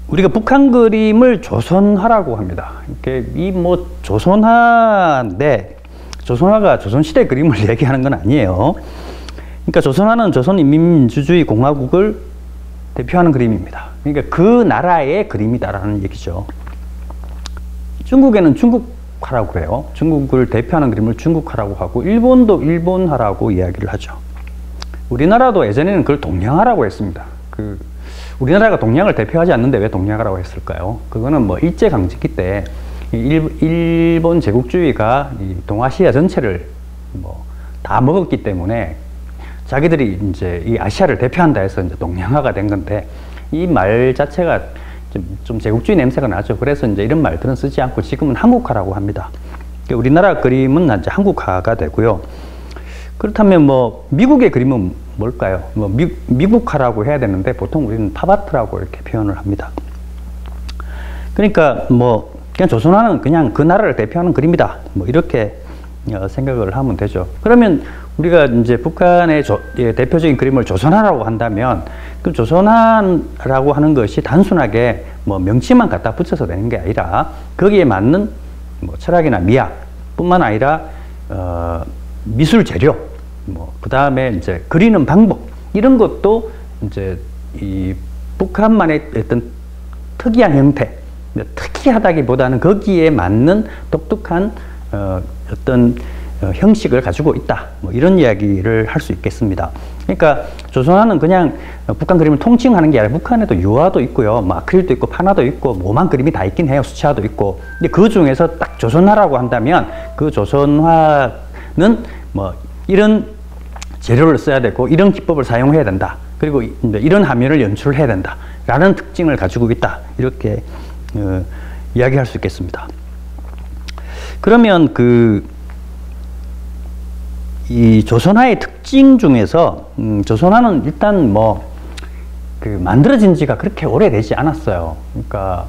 우리가 북한 그림을 조선화라고 합니다. 이 뭐 조선화인데, 조선화가 조선시대 그림을 얘기하는 건 아니에요. 그러니까 조선화는 조선인민민주주의 공화국을 대표하는 그림입니다. 그러니까 그 나라의 그림이다라는 얘기죠. 중국에는 중국화라고 그래요. 중국을 대표하는 그림을 중국화라고 하고, 일본도 일본화라고 이야기를 하죠. 우리나라도 예전에는 그걸 동양화라고 했습니다. 우리나라가 동양을 대표하지 않는데 왜 동양화라고 했을까요? 그거는 뭐 일제강점기 때 일본 제국주의가 이 동아시아 전체를 뭐 다 먹었기 때문에 자기들이 이제 이 아시아를 대표한다 해서 이제 동양화가 된 건데, 이 말 자체가 좀 제국주의 냄새가 나죠. 그래서 이제 이런 말들은 쓰지 않고 지금은 한국화라고 합니다. 우리나라 그림은 이제 한국화가 되고요. 그렇다면 뭐 미국의 그림은 뭘까요? 뭐 미국화라고 해야 되는데 보통 우리는 팝아트라고 이렇게 표현을 합니다. 그러니까 뭐 그냥 조선화는 그냥 그 나라를 대표하는 그림이다, 뭐 이렇게 생각을 하면 되죠. 그러면 우리가 이제 북한의 대표적인 그림을 조선화라고 한다면, 그 조선화라고 하는 것이 단순하게 뭐 명칭만 갖다 붙여서 되는 게 아니라 거기에 맞는 뭐 철학이나 미학뿐만 아니라 미술 재료, 뭐 그 다음에 이제 그리는 방법, 이런 것도 이제 이 북한만의 어떤 특이한 형태, 특이하다기보다는 거기에 맞는 독특한 어떤 형식을 가지고 있다, 뭐 이런 이야기를 할 수 있겠습니다. 그러니까 조선화는 그냥 북한 그림을 통칭하는 게 아니라 북한에도 유화도 있고요, 뭐 아크릴도 있고 파나도 있고 모만 그림이 다 있긴 해요. 수채화도 있고. 근데 그 중에서 딱 조선화라고 한다면 그 조선화는 뭐 이런 재료를 써야 되고 이런 기법을 사용해야 된다, 그리고 이런 화면을 연출을 해야 된다 라는 특징을 가지고 있다, 이렇게 이야기할 수 있겠습니다. 그러면 이 조선화의 특징 중에서 조선화는 일단 뭐 만들어진 지가 그렇게 오래되지 않았어요. 그러니까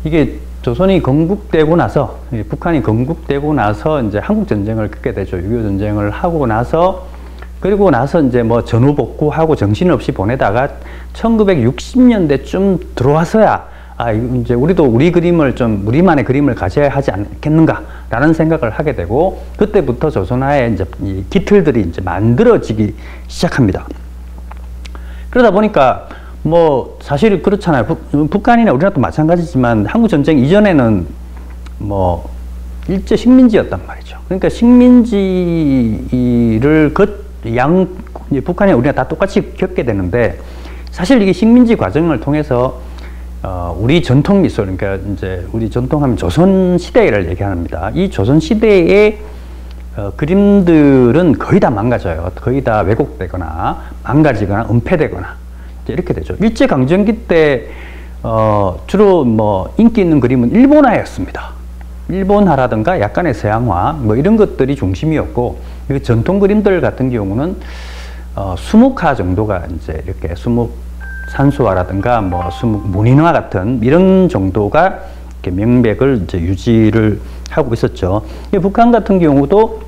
이게 조선이 건국되고 나서, 북한이 건국되고 나서 이제 한국 전쟁을 겪게 되죠. 6.25 전쟁을 하고 나서, 그리고 나서 이제 뭐 전후복구하고 정신없이 보내다가 1960년대쯤 들어와서야 이제 우리도 우리만의 그림을 가져야 하지 않겠는가라는 생각을 하게 되고, 그때부터 조선화의 이제 이 기틀들이 이제 만들어지기 시작합니다. 그러다 보니까 뭐 사실 그렇잖아요. 북한이나 우리나라도 마찬가지지만 한국 전쟁 이전에는 뭐 일제 식민지였단 말이죠. 그러니까 식민지를 북한이나 우리나라 다 똑같이 겪게 되는데, 사실 이게 식민지 과정을 통해서 우리 전통 미술, 그러니까 이제 우리 전통하면 조선 시대를 얘기합니다. 이 조선 시대의 그림들은 거의 다 망가져요. 거의 다 왜곡되거나 망가지거나 은폐되거나 이렇게 되죠. 일제 강점기 때 주로 뭐 인기 있는 그림은 일본화였습니다. 일본화라든가 약간의 서양화, 뭐 이런 것들이 중심이었고, 전통 그림들 같은 경우는 수묵화 정도가 이제 이렇게 산수화라든가 뭐 문인화 같은 이런 정도가 이렇게 명백을 이제 유지를 하고 있었죠. 북한 같은 경우도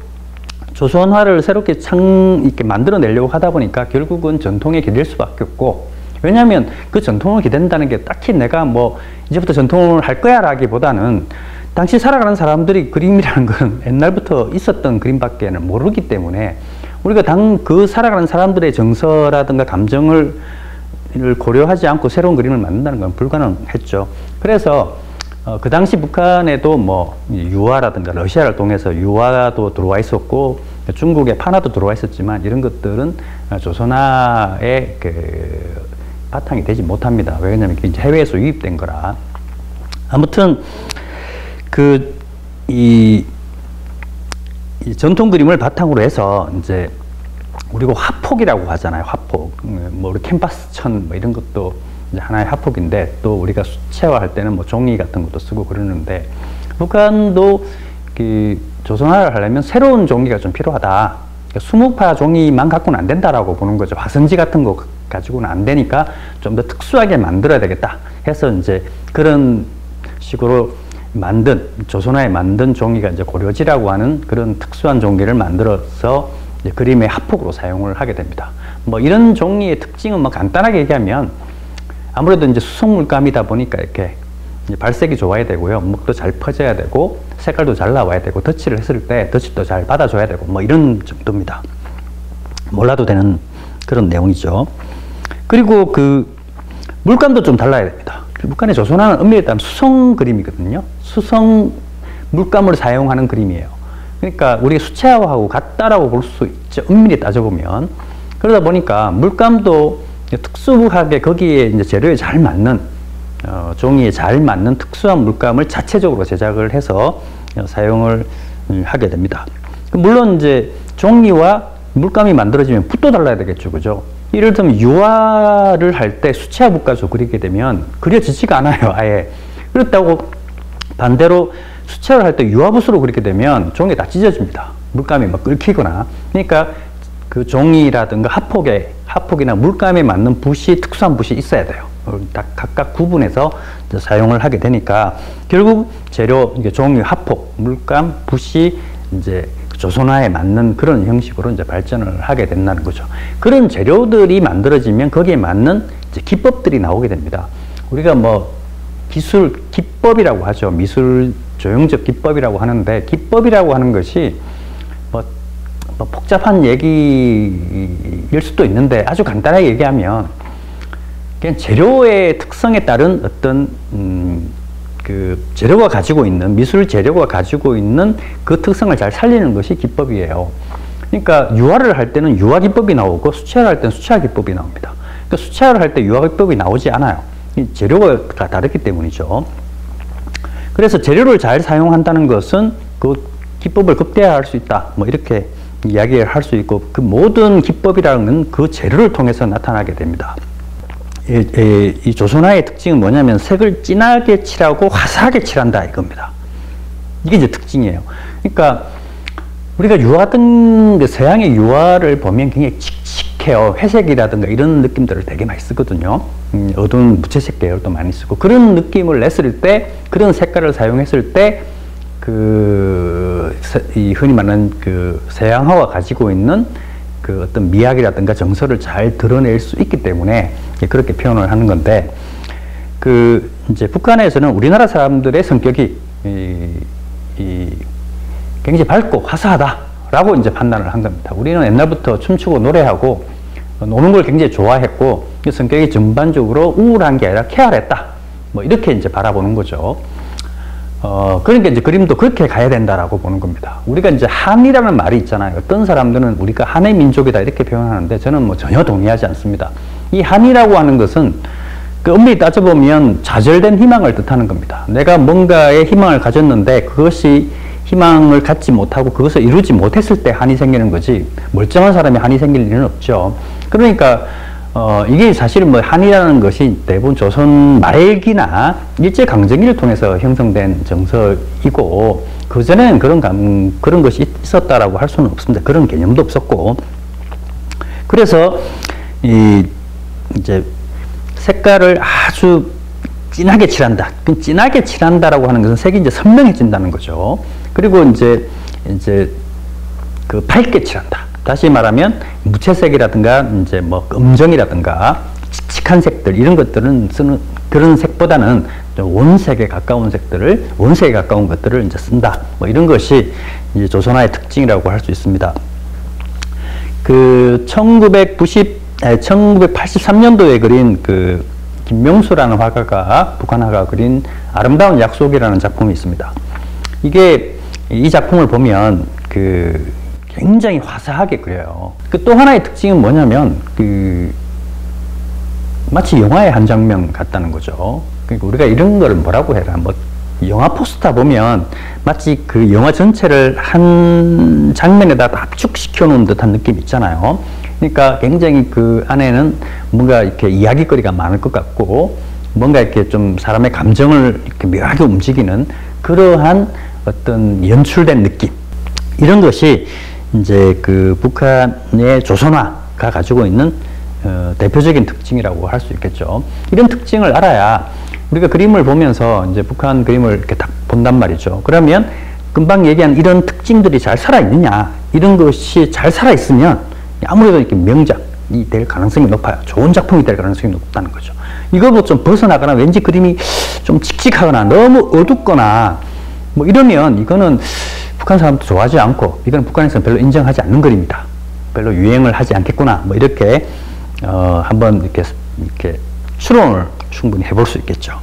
조선화를 새롭게 이렇게 만들어내려고 하다 보니까 결국은 전통에 기댈 수밖에 없고, 왜냐하면 그 전통을 기댄다는 게 딱히 내가 뭐 이제부터 전통을 할 거야 라기보다는 당시 살아가는 사람들이 그림이라는 건 옛날부터 있었던 그림밖에 모르기 때문에 우리가 그 살아가는 사람들의 정서라든가 감정을 고려하지 않고 새로운 그림을 만든다는 건 불가능했죠. 그래서 그 당시 북한에도 뭐 유화라든가 러시아를 통해서 유화도 들어와 있었고 중국의 파나도 들어와 있었지만, 이런 것들은 조선화의 바탕이 되지 못합니다. 왜냐하면 이제 해외에서 유입된 거라. 아무튼 이 전통 그림을 바탕으로 해서 이제 우리가 화폭이라고 하잖아요. 화폭. 뭐 우리 캔버스천 뭐 이런 것도 이제 하나의 화폭인데, 또 우리가 수채화할 때는 뭐 종이 같은 것도 쓰고 그러는데, 북한도 조선화를 하려면 새로운 종이가 좀 필요하다. 그러니까 수묵화 종이만 갖고는 안 된다라고 보는 거죠. 화성지 같은 거 가지고는 안 되니까 좀 더 특수하게 만들어야 되겠다 해서 이제 그런 식으로 조선화에 만든 종이가 이제 고려지라고 하는 그런 특수한 종이를 만들어서 이제 그림의 합폭으로 사용을 하게 됩니다. 뭐 이런 종이의 특징은 뭐 간단하게 얘기하면 아무래도 이제 수성물감이다 보니까 이렇게 이제 발색이 좋아야 되고요. 목도 잘 퍼져야 되고 색깔도 잘 나와야 되고 덧칠을 했을 때 덧칠도 잘 받아줘야 되고 뭐 이런 정도입니다. 몰라도 되는 그런 내용이죠. 그리고 그 물감도 좀 달라야 됩니다. 물감의 조선화는 엄밀히 따르면 수성 그림이거든요. 수성 물감을 사용하는 그림이에요. 그러니까 우리가 수채화하고 같다라고 볼 수 있죠. 엄밀히 따져보면. 그러다 보니까 물감도 특수하게 거기에 이제 재료에 잘 맞는 종이에 잘 맞는 특수한 물감을 자체적으로 제작을 해서 사용을 하게 됩니다. 물론 이제 종이와 물감이 만들어지면 붓도 달라야 되겠죠, 그죠? 예를 들면 유화를 할 때 수채화 붓 가지고 그리게 되면 그려지지가 않아요, 아예. 그렇다고 반대로 수채화를 할 때 유화붓으로 그리게 되면 종이가 다 찢어집니다. 물감이 막 끓기거나. 그러니까 그 종이라든가 합폭이나 물감에 맞는 붓이 특수한 붓이 있어야 돼요. 각각 구분해서 사용을 하게 되니까 결국 재료, 종이, 합폭, 물감, 붓이 이제 조선화에 맞는 그런 형식으로 이제 발전을 하게 된다는 거죠. 그런 재료들이 만들어지면 거기에 맞는 이제 기법들이 나오게 됩니다. 우리가 뭐 기술 기법이라고 하죠. 미술 조형적 기법이라고 하는데 기법이라고 하는 것이 뭐 복잡한 얘기일 수도 있는데 아주 간단하게 얘기하면 그냥 재료의 특성에 따른 어떤 그 재료가 가지고 있는 미술 재료가 가지고 있는 그 특성을 잘 살리는 것이 기법이에요. 그러니까 유화를 할 때는 유화 기법이 나오고 수채화를 할 때는 수채화 기법이 나옵니다. 그러니까 수채화를 할 때 유화 기법이 나오지 않아요. 이 재료가 다르기 때문이죠. 그래서 재료를 잘 사용한다는 것은 그 기법을 극대화할 수 있다. 뭐 이렇게 이야기를 할 수 있고 그 모든 기법이라는 그 재료를 통해서 나타나게 됩니다. 이 조선화의 특징은 뭐냐면 색을 진하게 칠하고 화사하게 칠한다 이겁니다. 이게 이제 특징이에요. 그러니까 우리가 유화든 서양의 유화를 보면 굉장히 칙칙해요. 회색이라든가 이런 느낌들을 되게 많이 쓰거든요. 어두운 무채색 계열도 많이 쓰고 그런 느낌을 냈을 때 그런 색깔을 사용했을 때 이 흔히 말하는 그 서양화가 가지고 있는 그 어떤 미학이라든가 정서를 잘 드러낼 수 있기 때문에 그렇게 표현을 하는 건데 그 이제 북한에서는 우리나라 사람들의 성격이 굉장히 밝고 화사하다라고 이제 판단을 한 겁니다. 우리는 옛날부터 춤추고 노래하고 노는 걸 굉장히 좋아했고 성격이 전반적으로 우울한 게 아니라 쾌활했다. 뭐 이렇게 이제 바라보는 거죠. 그러니까 이제 그림도 그렇게 가야 된다라고 보는 겁니다. 우리가 이제 한이라는 말이 있잖아요. 어떤 사람들은 우리가 한의 민족이다 이렇게 표현하는데 저는 뭐 전혀 동의하지 않습니다. 이 한이라고 하는 것은 그 엄밀히 따져보면 좌절된 희망을 뜻하는 겁니다. 내가 뭔가에 희망을 가졌는데 그것이 희망을 갖지 못하고 그것을 이루지 못했을 때 한이 생기는 거지 멀쩡한 사람이 한이 생길 일은 없죠. 그러니까 이게 사실은 뭐 한이라는 것이 대부분 조선 말기나 일제강점기를 통해서 형성된 정서이고 그전에는 그런 것이 있었다라고 할 수는 없습니다. 그런 개념도 없었고 그래서 이제 색깔을 아주 진하게 칠한다. 진하게 칠한다라고 하는 것은 색이 이제 선명해진다는 거죠. 그리고 이제 그 밝게 칠한다. 다시 말하면 무채색이라든가 이제 뭐 음정이라든가 칙칙한 색들 이런 것들은 쓰는 그런 색보다는 원색에 가까운 색들을 원색에 가까운 것들을 이제 쓴다. 뭐 이런 것이 이제 조선화의 특징이라고 할 수 있습니다. 그 1983년도에 그린 그 김명수라는 화가가 북한 화가가 그린 아름다운 약속이라는 작품이 있습니다. 이 작품을 보면 그 굉장히 화사하게 그려요. 그 또 하나의 특징은 뭐냐면 마치 영화의 한 장면 같다는 거죠. 그러니까 우리가 이런 거를 뭐라고 해라. 뭐 영화 포스터 보면 마치 그 영화 전체를 한 장면에다 압축시켜 놓은 듯한 느낌 있잖아요. 그러니까 굉장히 그 안에는 뭔가 이렇게 이야기거리가 많을 것 같고 뭔가 이렇게 좀 사람의 감정을 이렇게 묘하게 움직이는 그러한 어떤 연출된 느낌 이런 것이 이제 그 북한의 조선화가 가지고 있는 대표적인 특징이라고 할 수 있겠죠. 이런 특징을 알아야 우리가 그림을 보면서 이제 북한 그림을 이렇게 딱 본단 말이죠. 그러면 금방 얘기한 이런 특징들이 잘 살아있느냐, 이런 것이 잘 살아있으면 아무래도 이렇게 명작이 될 가능성이 높아요. 좋은 작품이 될 가능성이 높다는 거죠. 이거보다 좀 벗어나거나 왠지 그림이 좀 칙칙하거나 너무 어둡거나 뭐 이러면 이거는 북한 사람도 좋아하지 않고 이건 북한에서는 별로 인정하지 않는 그림이다. 별로 유행을 하지 않겠구나. 뭐 이렇게 한번 이렇게 추론을 충분히 해볼 수 있겠죠.